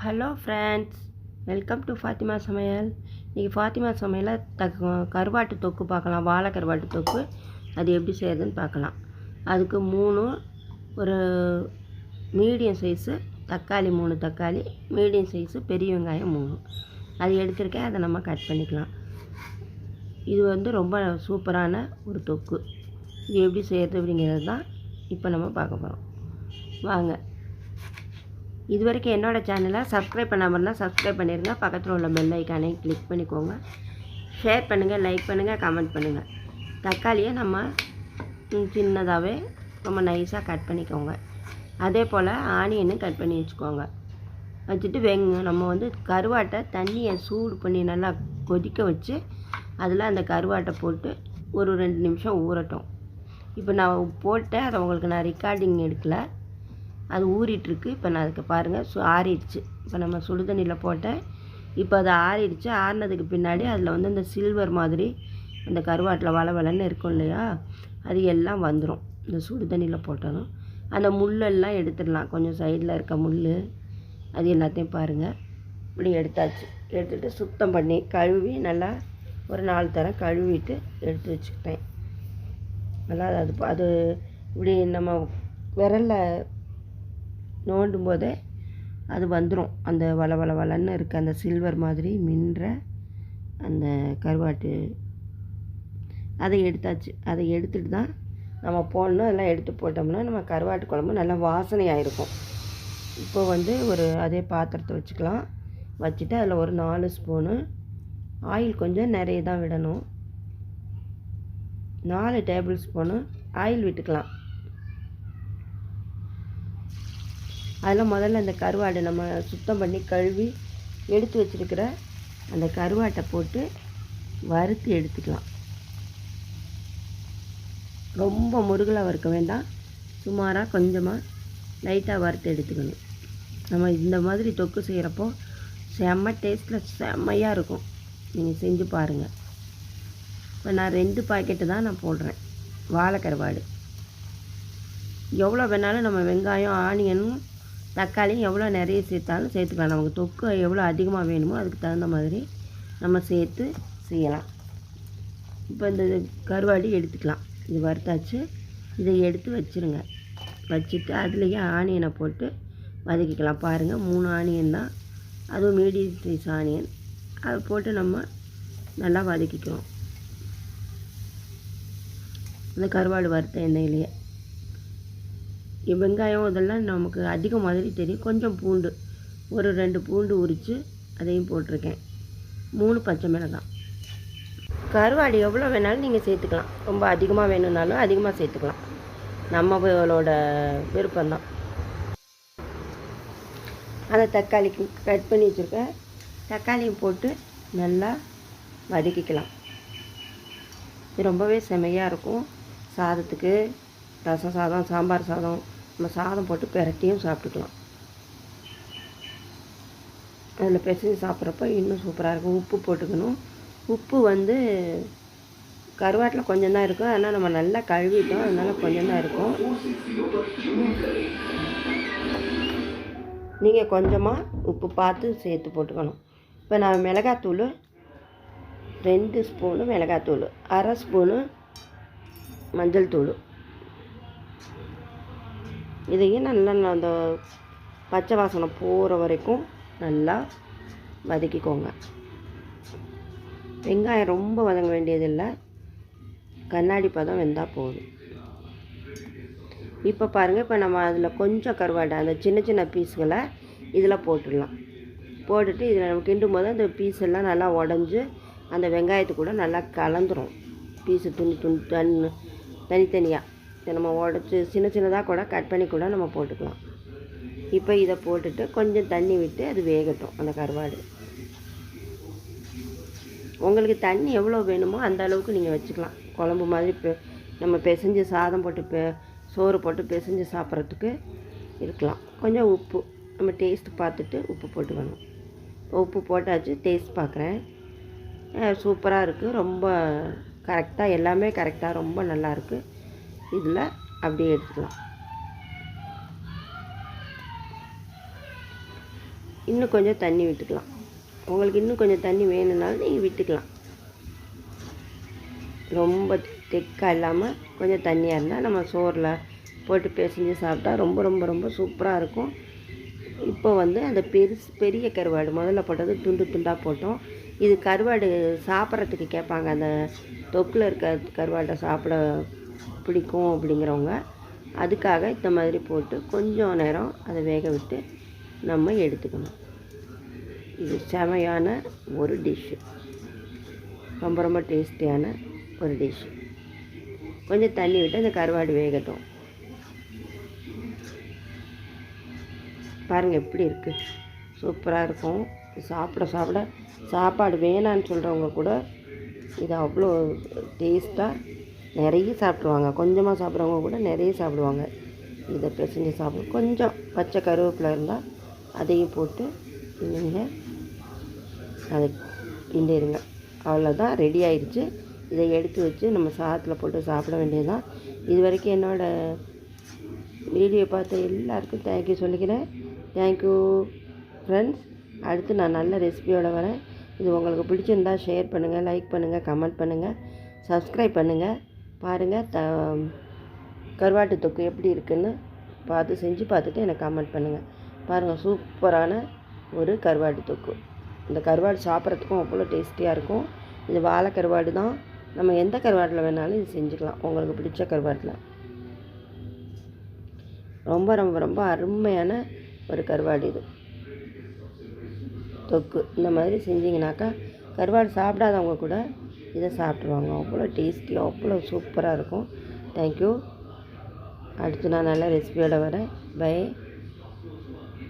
Hello friends, welcome to Fathima சமையல். இன்றைக்கி ஃபாத்திமா சமையலில் கருவாட்டு தொக்கு பார்க்கலாம். வாழை கருவாட்டு தொக்கு அது எப்படி செய்கிறதுன்னு பார்க்கலாம். அதுக்கு ஒரு மீடியம் சைஸு தக்காளி, 3 தக்காளி, மீடியம் சைஸு பெரிய வெங்காயம் 3 அது எடுத்துருக்கேன். அதை நம்ம கட் பண்ணிக்கலாம். இது ரொம்ப சூப்பரான ஒரு தொக்கு. இது எப்படி செய்கிறது அப்படிங்கிறது தான் இப்போ நம்ம பார்க்க போகிறோம். வாங்க. இது வரைக்கும் என்னோடய சேனலை சப்ஸ்கிரைப் பண்ணாமல் இருந்தால் சப்ஸ்கிரைப் பண்ணிடுங்க. பக்கத்தில் உள்ள பெல் ஐக்கானை கிளிக் பண்ணிக்கோங்க. ஷேர் பண்ணுங்கள், லைக் பண்ணுங்கள், கமெண்ட் பண்ணுங்கள். தக்காளியை நம்ம சின்னதாகவே ரொம்ப நைஸாக கட் பண்ணிக்கோங்க. அதே போல் ஆனியனும் கட் பண்ணி வச்சுக்கோங்க. வச்சுட்டு நம்ம கருவாட்டை தண்ணியை சூடு பண்ணி நல்லா கொதிக்க வச்சு அதில் அந்த கருவாட்டை போட்டு ஒரு 2 நிமிஷம் ஊறட்டும். இப்போ நான் போட்டேன், அதை உங்களுக்கு நான் ரெக்கார்டிங் எடுக்கலை, அது ஊறிட்டுருக்கு. இப்போ நான் அதுக்கு பாருங்கள் ஆறிடுச்சு. இப்போ நம்ம சுடுதண்ணியில் போட்டேன். இப்போ அது ஆறிடுச்சு. ஆறினதுக்கு பின்னாடி அதில் இந்த சில்வர் மாதிரி அந்த கருவாட்டில் வளன்னு இருக்கும் இல்லையா, அது எல்லாம் வந்துடும். இந்த சுடுதண்ணியில் போட்டதும் அந்த முள்ளெல்லாம் எடுத்துடலாம். கொஞ்சம் சைடில் இருக்க முள் அது எல்லாத்தையும் பாருங்கள் இப்படி எடுத்தாச்சு. எடுத்துகிட்டு சுத்தம் பண்ணி கழுவி நல்லா ஒரு 4 தரம் கழுவிட்டு எடுத்து வச்சுக்கிட்டேன். நல்லா அது இப்படி நம்ம விரலில் நோண்டும் போதே அது வந்துடும். அந்த வளன்னு இருக்க அந்த சில்வர் மாதிரி மின்ற அந்த கருவாட்டு அதை எடுத்தாச்சு. அதை எடுத்துகிட்டு தான் நம்ம போடணும். அதெல்லாம் எடுத்து போட்டோம்னா நம்ம கருவாட்டு குழம்பு நல்லா வாசனையாக இருக்கும். இப்போ ஒரு அதே பாத்திரத்தை வச்சுக்கலாம். வச்சுட்டு அதில் ஒரு 4 ஸ்பூனு ஆயில், கொஞ்சம் நிறைய தான் விடணும். 4 டேபிள் ஸ்பூனு ஆயில் விட்டுக்கலாம். அதில் முதல்ல அந்த கருவாடை நம்ம சுத்தம் பண்ணி கழுவி எடுத்து வச்சுருக்கிற அந்த கருவாட்டை போட்டு வறுத்து எடுத்துக்கலாம். ரொம்ப முருகலாக வறுக்க வேண்டாம், சுமாராக கொஞ்சமாக லைட்டாக வறுத்து எடுத்துக்கணும். நம்ம இந்த மாதிரி தொக்கு செய்கிறப்போ செம்ம டேஸ்ட்டில் செம்மையாக இருக்கும். நீங்கள் செஞ்சு பாருங்கள். இப்போ நான் 2 பாக்கெட்டு தான் நான் போடுறேன் வாழை கருவாடு. எவ்வளோ வேணாலும் நம்ம வெங்காயம், ஆனியனும் தக்காளியும் எவ்வளோ நிறைய சேர்த்தாலும் சேர்த்துக்கலாம். நமக்கு தொக்கு எவ்வளோ அதிகமாக வேணுமோ அதுக்கு தகுந்த மாதிரி நம்ம சேர்த்து செய்யலாம். இப்போ இந்த கருவாடு எடுத்துக்கலாம். இது வறுத்தாச்சு. இதை எடுத்து வச்சுருங்க. வச்சுட்டு அதுலேயே ஆனியனை போட்டு வதக்கிக்கலாம். பாருங்கள் 3 ஆனியன் தான், அதுவும் மீடியம் சைஸ் ஆனியன். அதை போட்டு நம்ம நல்லா வதக்கிக்கிறோம் அந்த கருவாடு வறுத்த எண்ணெயிலேயே. வெங்காயம் இதெல்லாம் நமக்கு அதிகம் மாதிரி தெரியும். கொஞ்சம் பூண்டு, ஒரு 2 பூண்டு உரித்து அதையும் போட்டிருக்கேன். 3 பச்சை மிளகாய். கருவாடு எவ்வளோ வேணாலும் நீங்கள் சேர்த்துக்கலாம். ரொம்ப அதிகமாக வேணும்னாலும் அதிகமாக சேர்த்துக்கலாம். நம்மளோட விருப்பம்தான். அந்த தக்காளிக்கு கட் பண்ணி வச்சுருக்க தக்காளியும் போட்டு நல்லா வதக்கிக்கலாம். இது ரொம்பவே செமையாக இருக்கும். சாதத்துக்கு, ரசம் சாதம், சாம்பார் சாதம், நம்ம சாதம் போட்டு பிரட்டியும் சாப்பிட்டுக்கலாம். அதில் பிசைஞ்சு சாப்பிட்றப்ப இன்னும் சூப்பராக இருக்கும். உப்பு போட்டுக்கணும். உப்பு கருவாட்டில் கொஞ்சம் தான் இருக்கும். அதனால் நம்ம நல்லா கழுவிட்டோம், அதனால் கொஞ்சம் தான் இருக்கும். நீங்கள் கொஞ்சமாக உப்பு பார்த்து சேர்த்து போட்டுக்கணும். இப்போ நான் மிளகாத்தூள் 2 ஸ்பூனு மிளகாத்தூள், 1/2 ஸ்பூனு மஞ்சள் தூள், இதையும் நல்லா அந்த பச்சை வாசனை போகிற வரைக்கும் நல்லா வதக்கிக்கோங்க. வெங்காயம் ரொம்ப வதங்க வேண்டியதில்லை, கண்ணாடி பதம் வெந்தால் போதும். இப்போ பாருங்கள், இப்போ நம்ம அதில் கொஞ்சம் கருவாடை அந்த சின்ன சின்ன பீஸுகளை இதில் போட்டுடலாம். போட்டுட்டு இதில் நம்ம கிண்டும் போது அந்த பீஸ் எல்லாம் நல்லா உடஞ்சி அந்த வெங்காயத்து கூட நல்லா கலந்துரும். பீஸு தனித்தனியாக இதை நம்ம உடச்சி சின்னதாக கூட கட் பண்ணி கூட நம்ம போட்டுக்கலாம். இப்போ இதை போட்டுட்டு கொஞ்சம் தண்ணி விட்டு அது வேகட்டும். அந்த கருவாடு உங்களுக்கு தண்ணி எவ்வளோ வேணுமோ அந்த அளவுக்கு நீங்கள் வச்சுக்கலாம். குழம்பு மாதிரி நம்ம பிசைஞ்சு சாதம் போட்டு சோறு போட்டு பிசைஞ்சு சாப்பிட்றதுக்கு இருக்கலாம். கொஞ்சம் உப்பு நம்ம டேஸ்ட்டு பார்த்துட்டு உப்பு போட்டுக்கணும். உப்பு போட்டாச்சு. டேஸ்ட் பார்க்குறேன். சூப்பராக இருக்குது. ரொம்ப கரெக்டாக, எல்லாமே கரெக்டாக ரொம்ப நல்லாயிருக்கு. இதில் அப்படியே எடுத்துக்கலாம். இன்னும் கொஞ்சம் தண்ணி விட்டுக்கலாம். உங்களுக்கு இன்னும் கொஞ்சம் தண்ணி வேணும்னாலும் நீங்கள் விட்டுக்கலாம். ரொம்ப திக்காக இல்லாமல் கொஞ்சம் தண்ணியாக இருந்தால் நம்ம சோறில் போட்டு பிசைஞ்சு சாப்பிட்டா ரொம்ப ரொம்ப ரொம்ப சூப்பராக இருக்கும். இப்போ அந்த பெரிய கருவாடு முதல்ல போட்டது துண்டு துண்டாக போட்டோம். இது கருவாடு சாப்பிட்றதுக்கு கேட்பாங்க, அந்த தொக்கில் இருக்க கருவாட்டை சாப்பிட பிடிக்கும் அப்படிங்கிறவங்க, அதுக்காக இந்த மாதிரி போட்டு கொஞ்சம் நேரம் அதை வேக விட்டு நம்ம எடுத்துக்கணும். இது செமையான ஒரு டிஷ்ஷு, ரொம்ப ரொம்ப டேஸ்டியான ஒரு டிஷ்ஷு. கொஞ்சம் தண்ணி விட்டு அந்த கருவாடு வேகட்டும். பாருங்கள் எப்படி இருக்குது, சூப்பராக இருக்கும். சாப்பிட சாப்பிட சாப்பாடு வேணான்னு சொல்கிறவங்க கூட இது அவ்வளோ டேஸ்ட்டாக நிறைய சாப்பிடுவாங்க. கொஞ்சமாக சாப்பிட்றவங்க கூட நிறைய சாப்பிடுவாங்க. இதை பிசைஞ்சு சாப்பிடும். கொஞ்சம் பச்சை கருவேப்பிலை இருந்தால் அதையும் போட்டு நீங்கள் அதை கிண்டிடுங்க. அவ்வளோதான், ரெடி ஆயிடுச்சு. இதை எடுத்து வச்சு நம்ம சாதத்தில் போட்டு சாப்பிட வேண்டியது தான். இது வரைக்கும் என்னோடய வீடியோ பார்த்த எல்லாருக்கும் தேங்க்யூ சொல்லிக்கிறேன். Thank you friends. அடுத்து நான் நல்ல ரெசிபியோடு வரேன். இது உங்களுக்கு பிடிச்சிருந்தா ஷேர் பண்ணுங்கள், லைக் பண்ணுங்கள், கமெண்ட் பண்ணுங்கள், சப்ஸ்கிரைப் பண்ணுங்கள். பாருங்கள், கருவாட்டு தொக்கு எப்படி இருக்குதுன்னு செஞ்சு பார்த்துட்டு எனக்கு கமெண்ட் பண்ணுங்கள். பாருங்கள், சூப்பரான ஒரு கருவாட்டு தொக்கு. இந்த கருவாடு சாப்பிட்றதுக்கும் அவ்வளோ டேஸ்டியாக இருக்கும். இது வாழை கருவாடு தான். நம்ம எந்த கருவாட்டில் வேணாலும் இது செஞ்சுக்கலாம், உங்களுக்கு பிடிச்ச கருவாட்டில். ரொம்ப ரொம்ப ரொம்ப அருமையான ஒரு கருவாடு இது தொக்கு. இந்த மாதிரி செஞ்சிங்கனாக்கா கருவாடு சாப்பிடாதவங்க கூட இதை சாப்பிட்ருவாங்க. அவ்வளோ டேஸ்டியாக அவ்வளோ சூப்பராக இருக்கும். தேங்க்யூ. அடுத்து நான் நல்ல ரெசிபியோடு வரேன். பை.